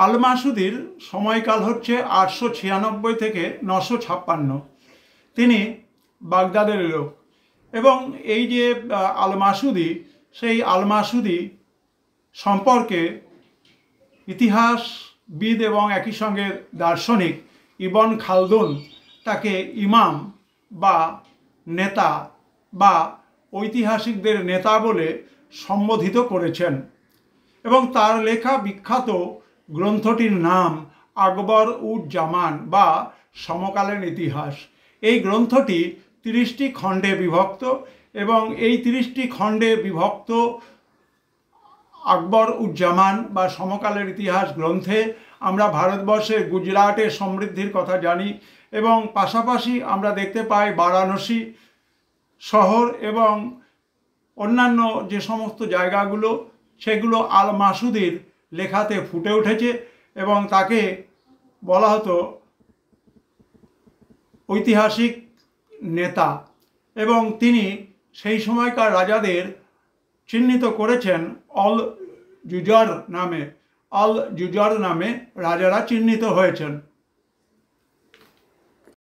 আল মাসুদির সময়কাল হচ্ছে 896 থেকে 956। তিনি বাগদাদের লোক এবং এই যে আল মাসুদি, সেই আল মাসুদি সম্পর্কে ইতিহাসবিদ এবং একই সঙ্গে দার্শনিক ইবন খালদুন তাকে ইমাম বা নেতা বা ঐতিহাসিকদের নেতা বলে সম্বোধিত করেছেন এবং তার লেখা বিখ্যাত গ্রন্থটির নাম আকবর উজ জামান বা সমকালীন ইতিহাস। এই গ্রন্থটি 30টি খণ্ডে বিভক্ত এবং এই 30টি খণ্ডে বিভক্ত আকবর উজ জামান বা সমকালের ইতিহাস গ্রন্থে আমরা ভারতবর্ষের গুজরাটের সমৃদ্ধির কথা জানি এবং পাশাপাশি আমরা দেখতে পাই বারাণসী শহর এবং অন্যান্য যে সমস্ত জায়গাগুলো সেগুলো আল মাসুদির লেখাতে ফুটে উঠেছে এবং তাকে বলা হতো ঐতিহাসিক নেতা এবং তিনি সেই সময়কার রাজাদের চিহ্নিত করেছেন অল জুজার নামে রাজারা চিহ্নিত হয়েছেন।